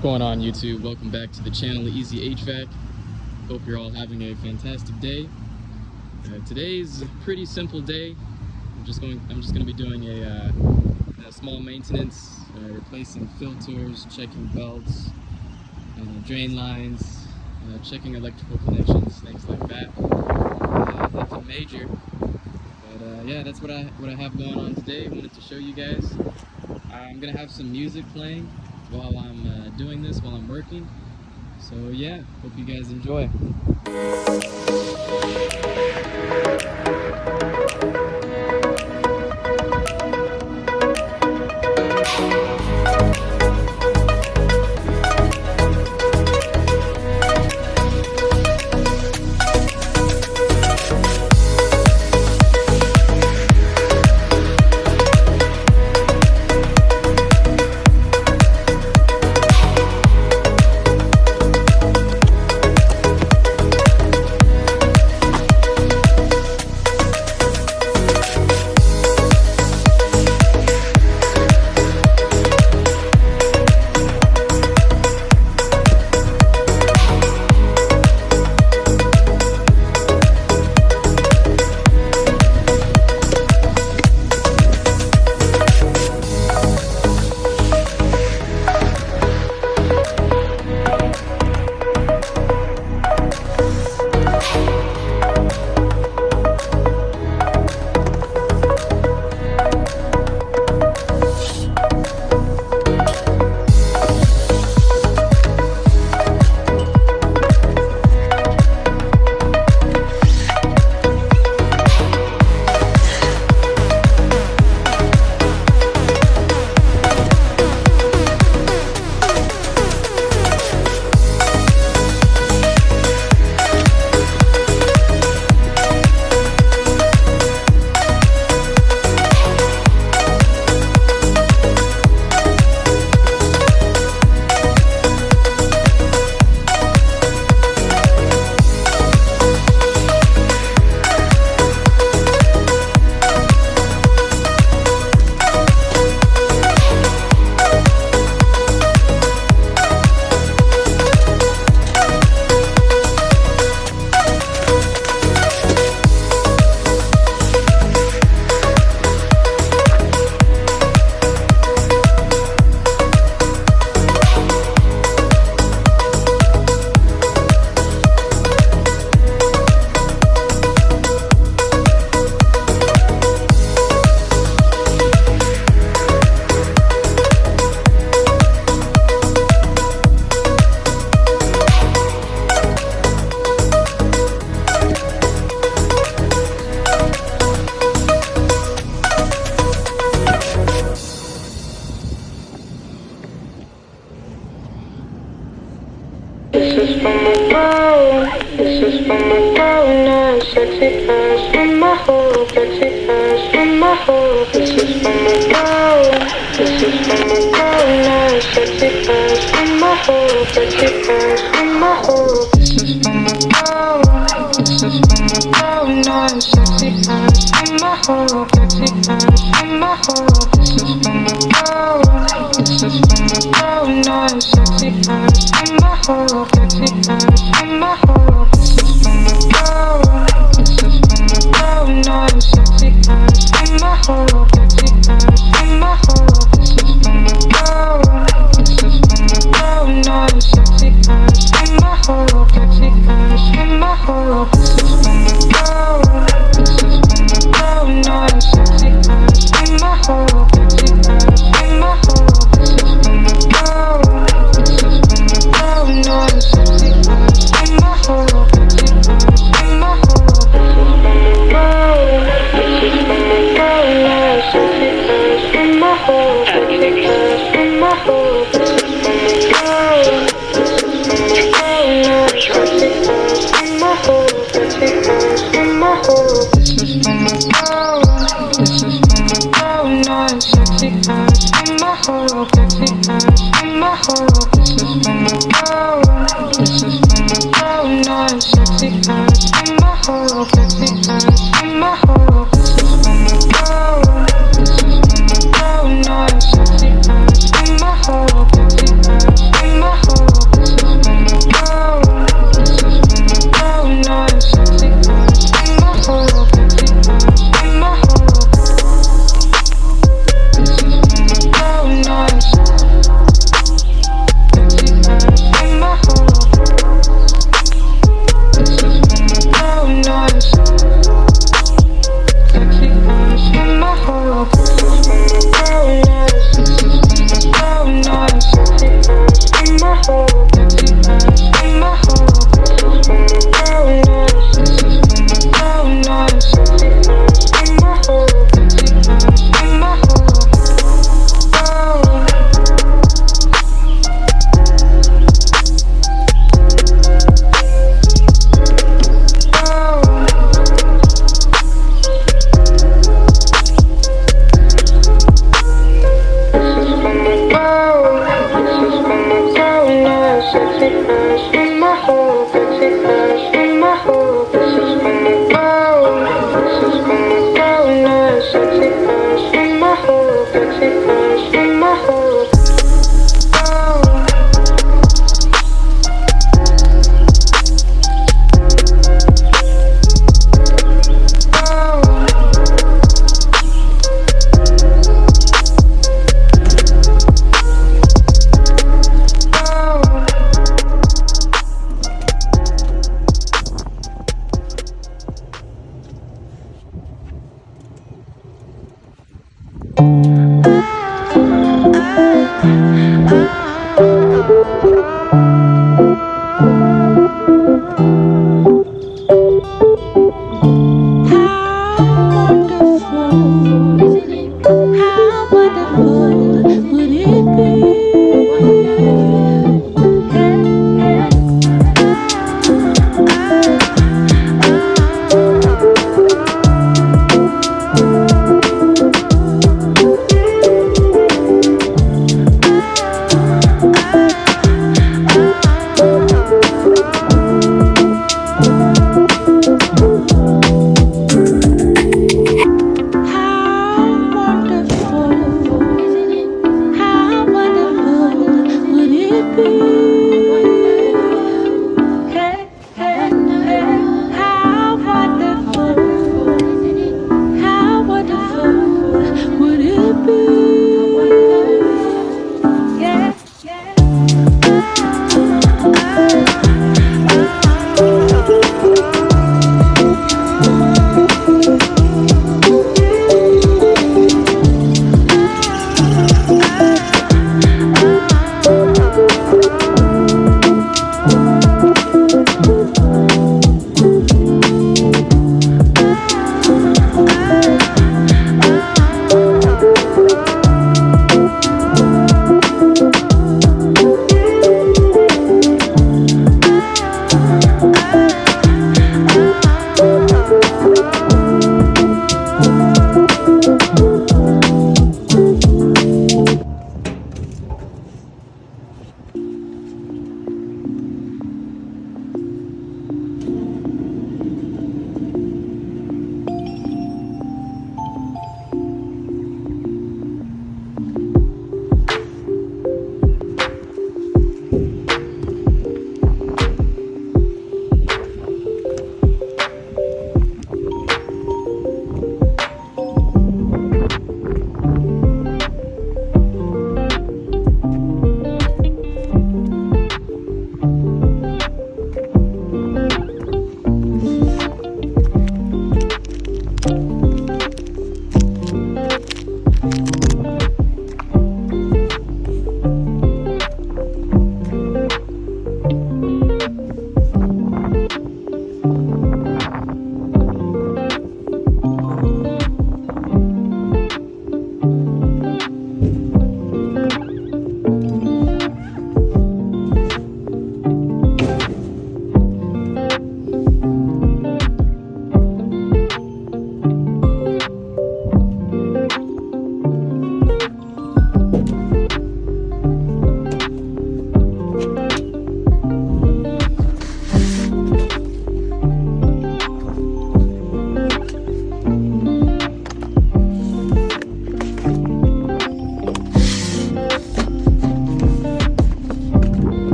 What's going on, YouTube? Welcome back to the channel, Easy HVAC. Hope you're all having a fantastic day. Today's a pretty simple day. I'm just going to be doing a small maintenance, replacing filters, checking belts, drain lines, checking electrical connections, things like that. Nothing major, but yeah, that's what I have going on today. I wanted to show you guys. I'm gonna have some music playing while I'm doing this, while I'm working. So yeah, hope you guys enjoy. This is from my phone, this is from my phone, now sexy past from my whole, sexy past from my whole. This is from my phone, this is from my phone, now sexy past from my whole, sexy past from my whole. This is from my phone, this is from my phone, now sexy past from my whole, sexy past from my whole. This is from my phone, this is from my phone, now sexy past from my whole, sexy past from my whole. This is from my phone, this is from my phone, now sexy past from my whole, sexy past from my whole. This is from my phone, this is from my phone, now sexy past from my whole, sexy past from my whole. This is from my phone, this is from my phone, now sexy past from my whole, sexy past from my whole. This is from my phone, this is from my phone, now sexy past from my whole, sexy past from my whole. This is from my phone, this is from my phone, now sexy past from my whole, sexy past from my whole. This is from my phone, this is from my phone, now sexy past from my whole, sexy past from my whole. This is from my phone, this is from my phone, now sexy past from my whole, sexy past from my whole. This is from my phone, this is from my phone, now sexy past from my whole.